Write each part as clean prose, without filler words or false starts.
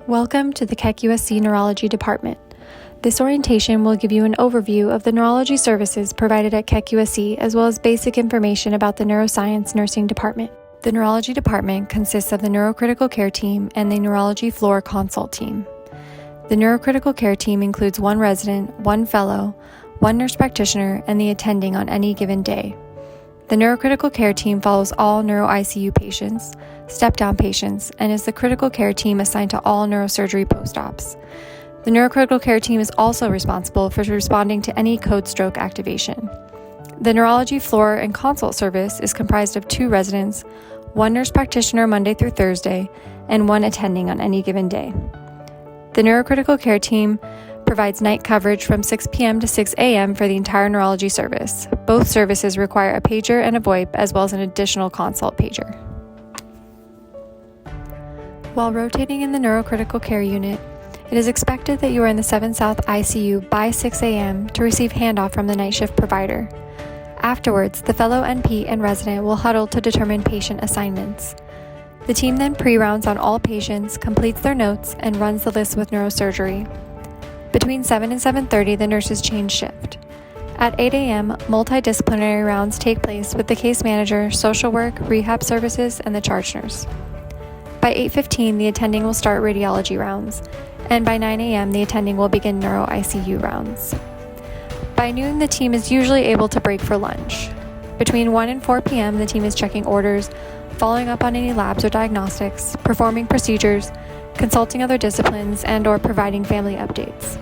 Welcome to the Keck USC Neurology Department. This orientation will give you an overview of the neurology services provided at Keck USC, as well as basic information about the neuroscience nursing department. The neurology department consists of the Neurocritical Care team and the Neurology floor consult team. The Neurocritical Care team includes one resident, one fellow, one nurse practitioner, and the attending on any given day. The Neurocritical Care team follows all neuro-ICU patients, step-down patients, and is the critical care team assigned to all neurosurgery post-ops. The Neurocritical Care team is also responsible for responding to any code stroke activation. The Neurology floor and consult service is comprised of two residents, one nurse practitioner Monday through Thursday, and one attending on any given day. The Neurocritical Care team provides night coverage from 6 p.m. to 6 a.m. for the entire neurology service. Both services require a pager and a VoIP, as well as an additional consult pager. While rotating in the Neurocritical Care unit, it is expected that you are in the 7 South ICU by 6 a.m. to receive handoff from the night shift provider. Afterwards, the fellow NP and resident will huddle to determine patient assignments. The team then pre-rounds on all patients, completes their notes, and runs the list with neurosurgery. Between 7 and 7:30, the nurses change shift. At 8 a.m., multidisciplinary rounds take place with the case manager, social work, rehab services, and the charge nurse. By 8:15, the attending will start radiology rounds, and by 9 a.m., the attending will begin neuro-ICU rounds. By noon, the team is usually able to break for lunch. Between 1 and 4 p.m., the team is checking orders, following up on any labs or diagnostics, performing procedures, consulting other disciplines, and/or providing family updates.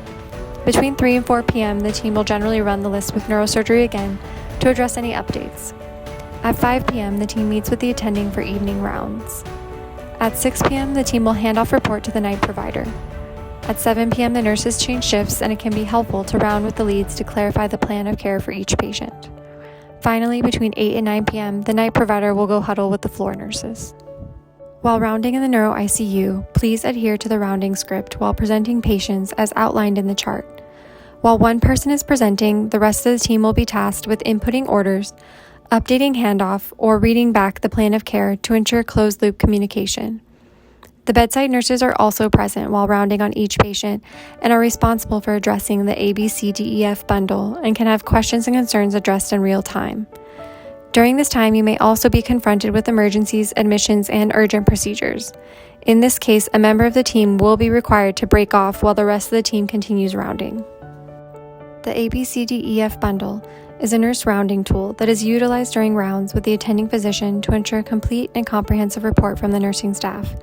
Between 3 and 4 p.m., the team will generally run the list with neurosurgery again to address any updates. At 5 p.m., the team meets with the attending for evening rounds. At 6 p.m., the team will hand off report to the night provider. At 7 p.m., the nurses change shifts, and it can be helpful to round with the leads to clarify the plan of care for each patient. Finally, between 8 and 9 p.m., the night provider will go huddle with the floor nurses. While rounding in the neuro-ICU, please adhere to the rounding script while presenting patients as outlined in the chart. While one person is presenting, the rest of the team will be tasked with inputting orders, updating handoff, or reading back the plan of care to ensure closed-loop communication. The bedside nurses are also present while rounding on each patient and are responsible for addressing the ABCDEF bundle and can have questions and concerns addressed in real time. During this time, you may also be confronted with emergencies, admissions, and urgent procedures. In this case, a member of the team will be required to break off while the rest of the team continues rounding. The ABCDEF bundle is a nurse rounding tool that is utilized during rounds with the attending physician to ensure a complete and comprehensive report from the nursing staff,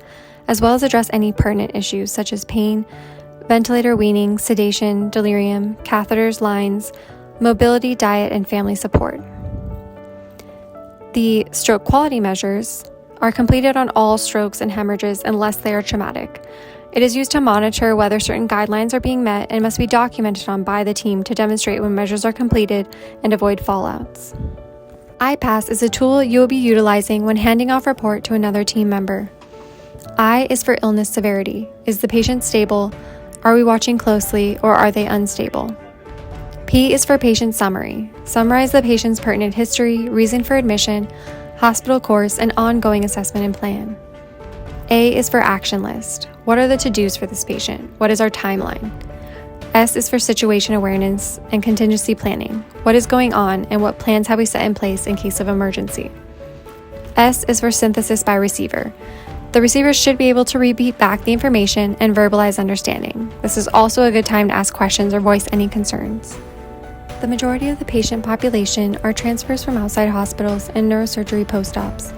as well as address any pertinent issues such as pain, ventilator weaning, sedation, delirium, catheters, lines, mobility, diet, and family support. The stroke quality measures are completed on all strokes and hemorrhages unless they are traumatic. It is used to monitor whether certain guidelines are being met and must be documented on by the team to demonstrate when measures are completed and avoid fallouts. IPASS is a tool you will be utilizing when handing off report to another team member. I is for illness severity. Is the patient stable? Are we watching closely, or are they unstable? P is for patient summary. Summarize the patient's pertinent history, reason for admission, hospital course, and ongoing assessment and plan. A is for action list. What are the to-dos for this patient? What is our timeline? S is for situation awareness and contingency planning. What is going on and what plans have we set in place in case of emergency? S is for synthesis by receiver. The receiver should be able to repeat back the information and verbalize understanding. This is also a good time to ask questions or voice any concerns. The majority of the patient population are transfers from outside hospitals and neurosurgery post-ops.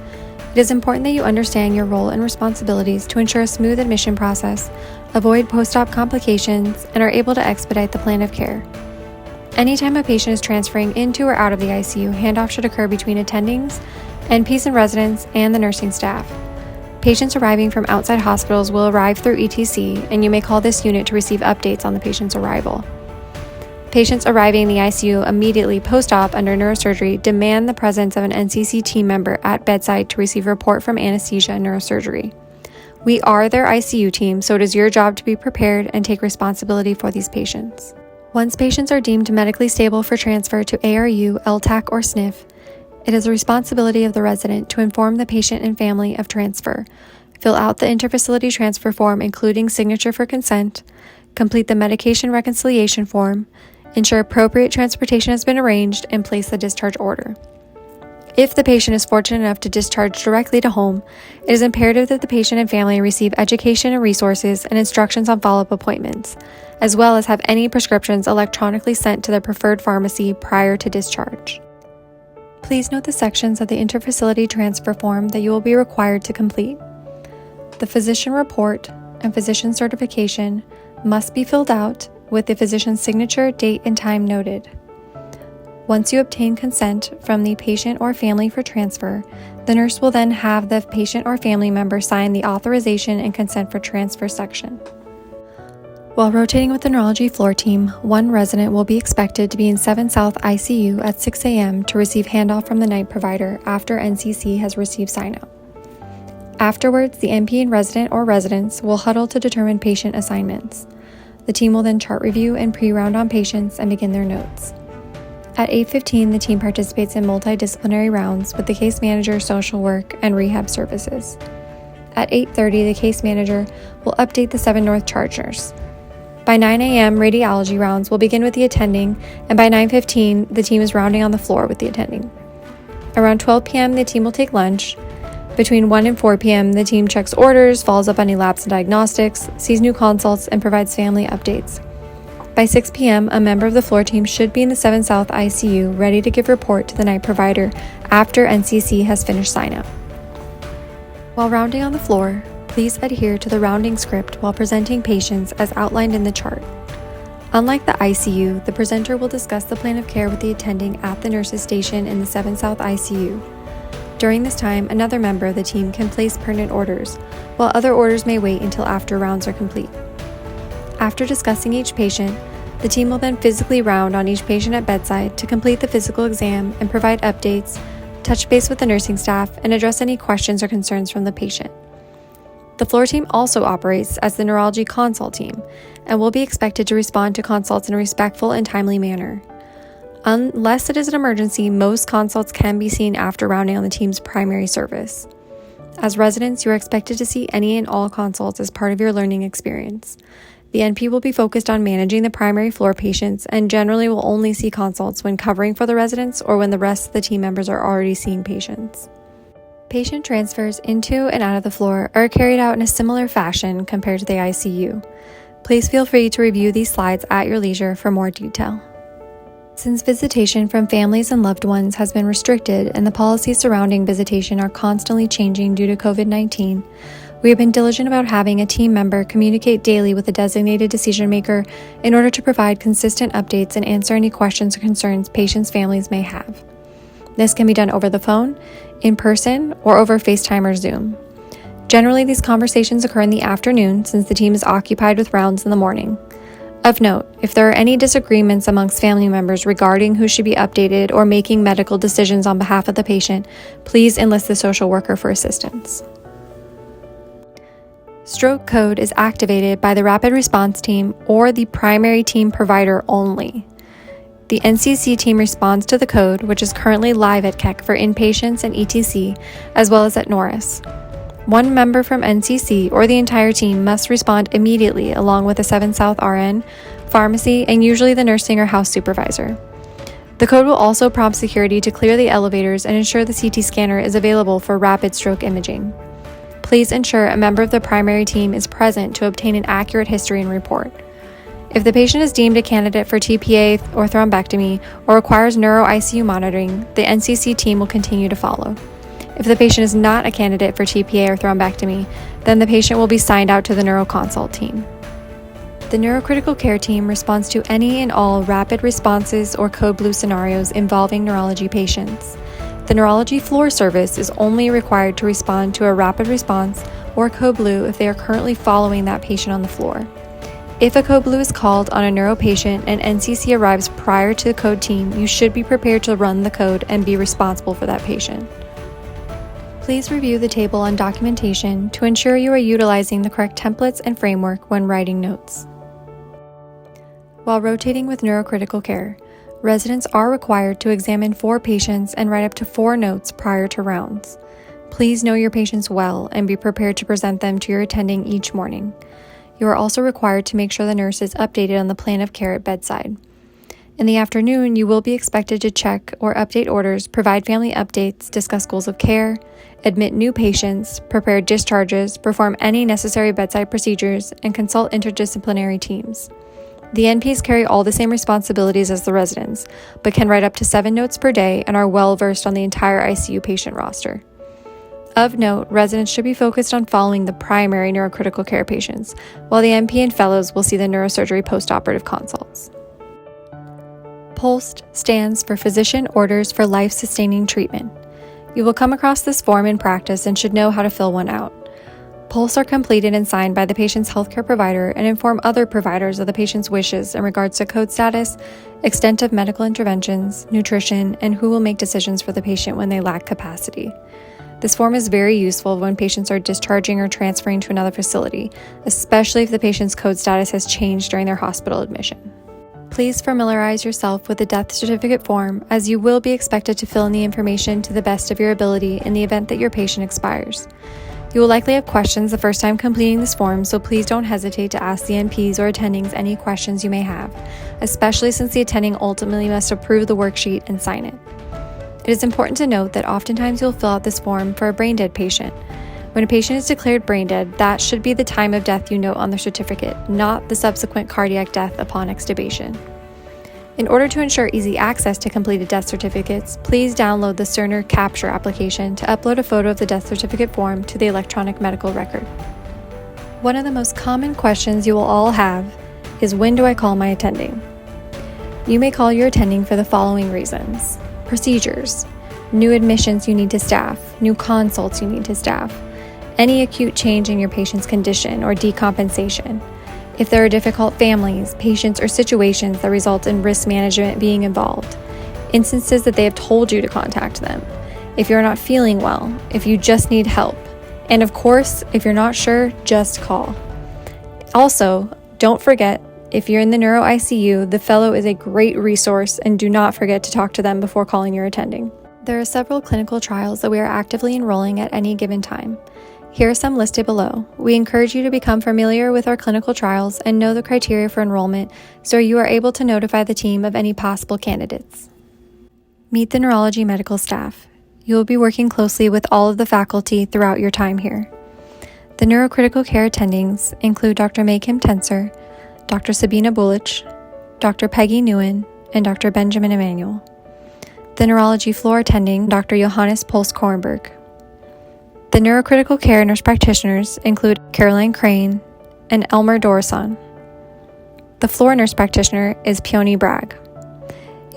It is important that you understand your role and responsibilities to ensure a smooth admission process, avoid post-op complications, and are able to expedite the plan of care. Anytime a patient is transferring into or out of the ICU, handoff should occur between attendings, NPs and residents, and the nursing staff. Patients arriving from outside hospitals will arrive through ETC, and you may call this unit to receive updates on the patient's arrival. Patients arriving in the ICU immediately post-op under neurosurgery demand the presence of an NCC team member at bedside to receive a report from anesthesia and neurosurgery. We are their ICU team, so it is your job to be prepared and take responsibility for these patients. Once patients are deemed medically stable for transfer to ARU, LTAC, or SNF, it is the responsibility of the resident to inform the patient and family of transfer. fill out the interfacility transfer form including signature for consent, complete the medication reconciliation form, ensure appropriate transportation has been arranged, and place the discharge order. If the patient is fortunate enough to discharge directly to home, it is imperative that the patient and family receive education and resources and instructions on follow-up appointments, as well as have any prescriptions electronically sent to their preferred pharmacy prior to discharge. Please note the sections of the interfacility transfer form that you will be required to complete. The physician report and physician certification must be filled out with the physician's signature, date, and time noted. Once you obtain consent from the patient or family for transfer, the nurse will then have the patient or family member sign the authorization and consent for transfer section. While rotating with the neurology floor team, one resident will be expected to be in 7 South ICU at 6 a.m. to receive handoff from the night provider after NCC has received sign-out. Afterwards, the NP and resident or residents will huddle to determine patient assignments. The team will then chart review and pre-round on patients and begin their notes. At 8:15, the team participates in multidisciplinary rounds with the case manager, social work, and rehab services. At 8:30, the case manager will update the 7 North charge nurse. By 9 a.m., radiology rounds will begin with the attending, and by 9:15, the team is rounding on the floor with the attending. Around 12 p.m., the team will take lunch. Between 1 and 4 p.m., the team checks orders, follows up on any labs and diagnostics, sees new consults, and provides family updates. By 6 p.m., a member of the floor team should be in the 7 South ICU ready to give report to the night provider after NCC has finished sign-up. While rounding on the floor, please adhere to the rounding script while presenting patients as outlined in the chart. Unlike the ICU, the presenter will discuss the plan of care with the attending at the nurse's station in the 7 South ICU. During this time, another member of the team can place pertinent orders, while other orders may wait until after rounds are complete. After discussing each patient, the team will then physically round on each patient at bedside to complete the physical exam and provide updates, touch base with the nursing staff, and address any questions or concerns from the patient. The floor team also operates as the neurology consult team and will be expected to respond to consults in a respectful and timely manner. Unless it is an emergency, most consults can be seen after rounding on the team's primary service. As residents, you are expected to see any and all consults as part of your learning experience. The NP will be focused on managing the primary floor patients and generally will only see consults when covering for the residents or when the rest of the team members are already seeing patients. Patient transfers into and out of the floor are carried out in a similar fashion compared to the ICU. Please feel free to review these slides at your leisure for more detail. Since visitation from families and loved ones has been restricted and the policies surrounding visitation are constantly changing due to COVID-19, we have been diligent about having a team member communicate daily with a designated decision maker in order to provide consistent updates and answer any questions or concerns patients' families may have. This can be done over the phone, in person, or over FaceTime or Zoom. Generally, these conversations occur in the afternoon since the team is occupied with rounds in the morning. Of note, if there are any disagreements amongst family members regarding who should be updated or making medical decisions on behalf of the patient, please enlist the social worker for assistance. Stroke code is activated by the rapid response team or the primary team provider only. The NCC team responds to the code, which is currently live at Keck for inpatients and ETC, as well as at Norris. One member from NCC or the entire team must respond immediately along with a 7 South RN, pharmacy, and usually the nursing or house supervisor. The code will also prompt security to clear the elevators and ensure the CT scanner is available for rapid stroke imaging. Please ensure a member of the primary team is present to obtain an accurate history and report. If the patient is deemed a candidate for TPA or thrombectomy or requires neuro-ICU monitoring, the NCC team will continue to follow. If the patient is not a candidate for TPA or thrombectomy, then the patient will be signed out to the neuroconsult team. The Neurocritical Care team responds to any and all rapid responses or code blue scenarios involving neurology patients. The neurology floor service is only required to respond to a rapid response or code blue if they are currently following that patient on the floor. If a code blue is called on a neuro patient and NCC arrives prior to the code team, you should be prepared to run the code and be responsible for that patient. Please review the table on documentation to ensure you are utilizing the correct templates and framework when writing notes. While rotating with Neurocritical Care, residents are required to examine 4 patients and write up to 4 notes prior to rounds. Please know your patients well and be prepared to present them to your attending each morning. You are also required to make sure the nurse is updated on the plan of care at bedside. In the afternoon, you will be expected to check or update orders, provide family updates, discuss goals of care, admit new patients, prepare discharges, perform any necessary bedside procedures, and consult interdisciplinary teams. The NPs carry all the same responsibilities as the residents, but can write up to 7 notes per day and are well versed on the entire ICU patient roster. Of note, residents should be focused on following the primary neurocritical care patients, while the NP and fellows will see the neurosurgery postoperative consults. POLST stands for Physician Orders for Life-Sustaining Treatment. You will come across this form in practice and should know how to fill one out. POLST are completed and signed by the patient's healthcare provider and inform other providers of the patient's wishes in regards to code status, extent of medical interventions, nutrition, and who will make decisions for the patient when they lack capacity. This form is very useful when patients are discharging or transferring to another facility, especially if the patient's code status has changed during their hospital admission. Please familiarize yourself with the death certificate form, as you will be expected to fill in the information to the best of your ability in the event that your patient expires. You will likely have questions the first time completing this form, so please don't hesitate to ask the NPs or attendings any questions you may have, especially since the attending ultimately must approve the worksheet and sign it. It is important to note that oftentimes you'll fill out this form for a brain dead patient. When a patient is declared brain dead, that should be the time of death you note on their certificate, not the subsequent cardiac death upon extubation. In order to ensure easy access to completed death certificates, please download the Cerner Capture application to upload a photo of the death certificate form to the electronic medical record. One of the most common questions you will all have is, when do I call my attending? You may call your attending for the following reasons: procedures, new admissions you need to staff, new consults you need to staff, any acute change in your patient's condition or decompensation, if there are difficult families, patients, or situations that result in risk management being involved, instances that they have told you to contact them, if you're not feeling well, if you just need help, and of course, if you're not sure, just call. Also, don't forget, if you're in the neuro ICU, the fellow is a great resource, and do not forget to talk to them before calling your attending. There are several clinical trials that we are actively enrolling at any given time. Here are some listed below. We encourage you to become familiar with our clinical trials and know the criteria for enrollment so you are able to notify the team of any possible candidates. Meet the neurology medical staff. You will be working closely with all of the faculty throughout your time here. The neurocritical care attendings include Dr. May Kim Tenser, Dr. Sabina Bulich, Dr. Peggy Nguyen, and Dr. Benjamin Emanuel. The neurology floor attending Dr. Johannes Puls-Korenberg. The neurocritical care nurse practitioners include Caroline Crane and Elmer Dorison. The floor nurse practitioner is Peony Bragg.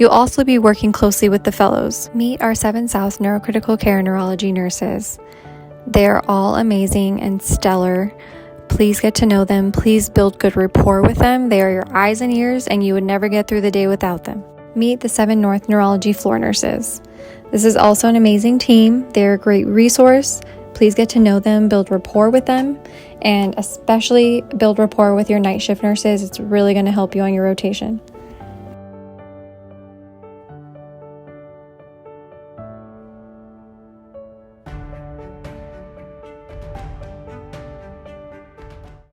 You'll also be working closely with the fellows. Meet our 7 South Neurocritical Care neurology nurses. They are all amazing and stellar. Please get to know them. Please build good rapport with them. They are your eyes and ears, and you would never get through the day without them. Meet the 7 North Neurology floor nurses. This is also an amazing team. They're a great resource. Please get to know them, build rapport with them, and especially build rapport with your night shift nurses. It's really going to help you on your rotation.